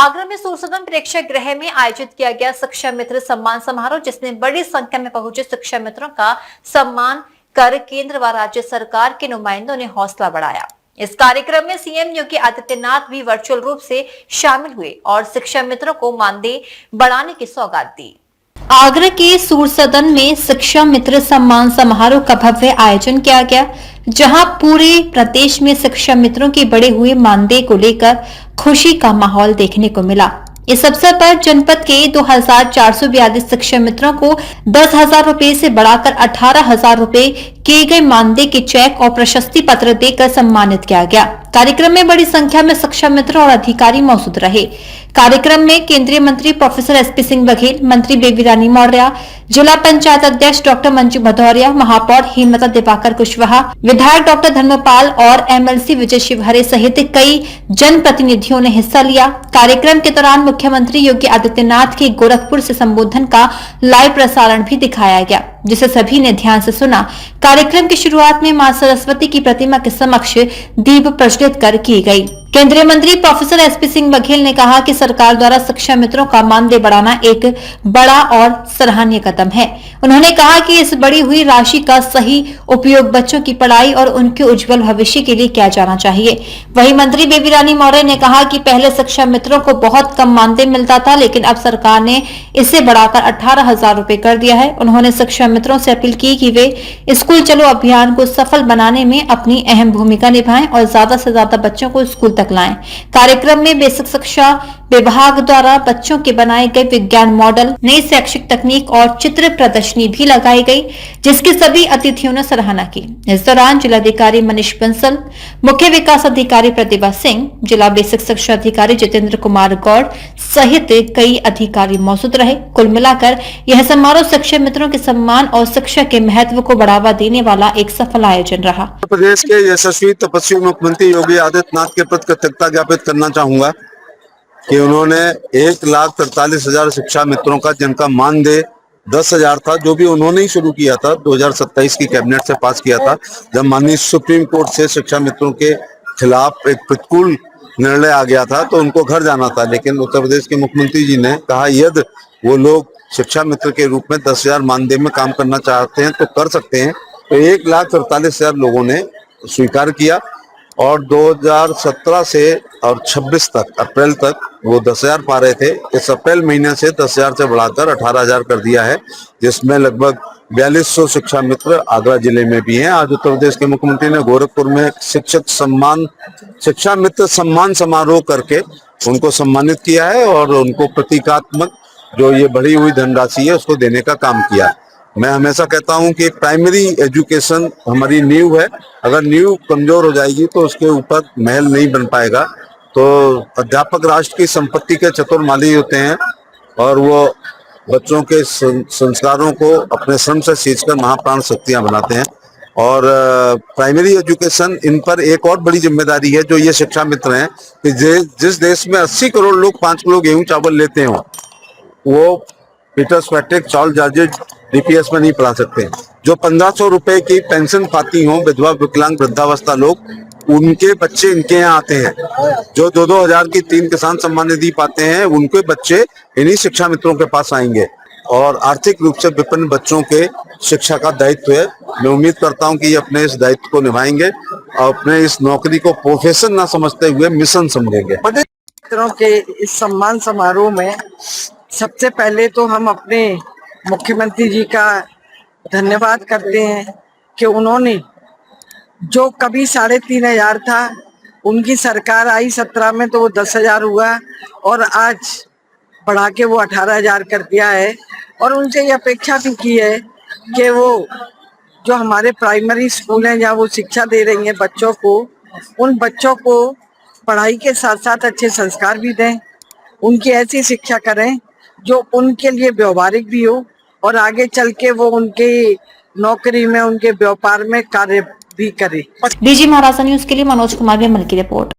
आगरा में सूरसदन प्रेक्षागृह में आयोजित किया गया शिक्षा मित्र सम्मान समारोह, जिसमें बड़ी संख्या में पहुंचे शिक्षा मित्रों का सम्मान कर केंद्र व राज्य सरकार के नुमाइंदों ने हौसला बढ़ाया। इस कार्यक्रम में सीएम योगी आदित्यनाथ भी वर्चुअल रूप से शामिल हुए और शिक्षा मित्रों को मानदेय बढ़ाने की सौगात दी। आगरा के सूरसदन में शिक्षा मित्र सम्मान समारोह का भव्य आयोजन किया गया, जहां पूरे प्रदेश में शिक्षा मित्रों के बढ़े हुए मानदेय को लेकर खुशी का माहौल देखने को मिला। इस अवसर पर जनपद के 2442 शिक्षा मित्रों को 10,000 रुपए से बढ़ाकर 18,000 रुपए किए गए मानदेय के चेक और प्रशस्ति पत्र देकर सम्मानित किया गया। कार्यक्रम में बड़ी संख्या में शिक्षा मित्र और अधिकारी मौजूद रहे। कार्यक्रम में केंद्रीय मंत्री प्रोफेसर एसपी सिंह बघेल, मंत्री बेबी रानी मौर्य, जिला पंचायत अध्यक्ष डॉक्टर मंजू भदौरिया, महापौर हेमलता दिवाकर कुशवाहा, विधायक डॉक्टर धर्मपाल और एमएलसी विजय शिवहरे सहित कई जनप्रतिनिधियों ने हिस्सा लिया। कार्यक्रम के दौरान मुख्यमंत्री योगी आदित्यनाथ के गोरखपुर से संबोधन का लाइव प्रसारण भी दिखाया गया, जिसे सभी ने ध्यान से सुना। कार्यक्रम की शुरुआत में मां सरस्वती की प्रतिमा के समक्ष दीप प्रज्वलित कर की गई। केंद्रीय मंत्री प्रोफेसर एसपी सिंह बघेल ने कहा कि सरकार द्वारा शिक्षा मित्रों का मानदेय बढ़ाना एक बड़ा और सराहनीय कदम है। उन्होंने कहा कि इस बढ़ी हुई राशि का सही उपयोग बच्चों की पढ़ाई और उनके उज्जवल भविष्य के लिए किया जाना चाहिए। वहीं मंत्री बेबी रानी मौर्य ने कहा कि पहले शिक्षा मित्रों को बहुत कम मानदेय मिलता था, लेकिन अब सरकार ने इसे बढ़ाकर 18,000 रुपए कर दिया है। उन्होंने शिक्षा मित्रों से अपील की कि वे स्कूल चलो अभियान को सफल बनाने में अपनी अहम भूमिका निभाएं और ज्यादा से ज्यादा बच्चों को स्कूल तक लाएं। कार्यक्रम में बेसिक शिक्षा विभाग द्वारा बच्चों के बनाए गए विज्ञान मॉडल, नई शैक्षिक तकनीक और चित्र प्रदर्शनी भी लगाई गई, जिसकी सभी अतिथियों ने सराहना की। इस दौरान जिलाधिकारी मनीष बंसल, मुख्य विकास अधिकारी प्रतिभा सिंह, जिला बेसिक शिक्षा अधिकारी जितेंद्र कुमार गौड़ सहित कई अधिकारी मौजूद रहे। कुल मिलाकर यह समारोह शिक्षा मित्रों के सम्मान और शिक्षा के महत्व को बढ़ावा देने वाला एक सफल आयोजन रहा। उत्तर प्रदेश के यशस्वी तपस्वी मुख्यमंत्री योगी आदित्यनाथ के प्रति कृतज्ञता ज्ञापित करना चाहूंगा कि उन्होंने 1,43,000 शिक्षा मित्रों का, जिनका मानदेय 10,000 था, जो भी उन्होंने ही शुरू किया था, 2027 की कैबिनेट से पास किया था, जब माननीय सुप्रीम कोर्ट से शिक्षा मित्रों के खिलाफ एक प्रतिकूल निर्णय आ गया था, तो उनको घर जाना था। लेकिन उत्तर प्रदेश के मुख्यमंत्री जी ने कहा यदि वो लोग शिक्षा मित्र के रूप में 10,000 मानदेय में काम करना चाहते हैं तो कर सकते हैं। तो 1,43,000 लोगों ने स्वीकार किया और 2017 से और 26 तक, अप्रैल तक वो 10,000 पा रहे थे। इस अप्रैल महीने से 10,000 से बढ़ाकर 18,000 कर दिया है, जिसमें लगभग 4,200 शिक्षा मित्र आगरा जिले में भी हैं। आज उत्तर प्रदेश के मुख्यमंत्री ने गोरखपुर में शिक्षा मित्र सम्मान समारोह करके उनको सम्मानित किया है और उनको प्रतीकात्मक जो ये बढ़ी हुई धनराशि है उसको देने का काम किया। मैं हमेशा कहता हूं कि प्राइमरी एजुकेशन हमारी नींव है। अगर नींव कमजोर हो जाएगी तो उसके ऊपर महल नहीं बन पाएगा। तो अध्यापक राष्ट्र की संपत्ति के चतुर माली होते हैं और वो बच्चों के संस्कारों को अपने श्रम से सींचकर महाप्राण शक्तियां बनाते हैं। और प्राइमरी एजुकेशन, इन पर एक और बड़ी जिम्मेदारी है जो ये शिक्षा मित्र हैं कि जिस देश में 80 करोड़ लोग 5 किलो गेहूं चावल लेते हो, वो Peter's Patrick, Charles George DPS में नहीं पढ़ा सकते। जो 1,500 रुपए की पेंशन पाती हो विधवा, विकलांग, वृद्धावस्था लोग, उनके बच्चे इनके यहाँ आते हैं। जो 2-2 हजार की 3 किसान सम्मान निधि पाते हैं, उनके बच्चे इन्हीं शिक्षा मित्रों के पास आएंगे और आर्थिक रूप से विपन्न बच्चों के शिक्षा का दायित्व है। मैं उम्मीद करता हूं कि ये अपने इस दायित्व को निभाएंगे और अपने इस नौकरी को प्रोफेशन ना समझते हुए मिशन समझेंगे। मित्रों के इस सम्मान समारोह में सबसे पहले तो हम अपने मुख्यमंत्री जी का धन्यवाद करते हैं कि उन्होंने जो कभी 3,500 था, उनकी सरकार आई 17 में तो वो 10,000 हुआ और आज बढ़ा के वो 18,000 कर दिया है। और उनसे ये अपेक्षा भी की है कि वो जो हमारे प्राइमरी स्कूल हैं जहाँ वो शिक्षा दे रही हैं बच्चों को, उन बच्चों को पढ़ाई के साथ साथ अच्छे संस्कार भी दें, उनकी ऐसी शिक्षा करें जो उनके लिए व्यवहारिक भी हो और आगे चल के वो उनके नौकरी में, उनके व्यापार में कार्य भी करे। डीजी महाराजा न्यूज के लिए मनोज कुमार बेमल की रिपोर्ट।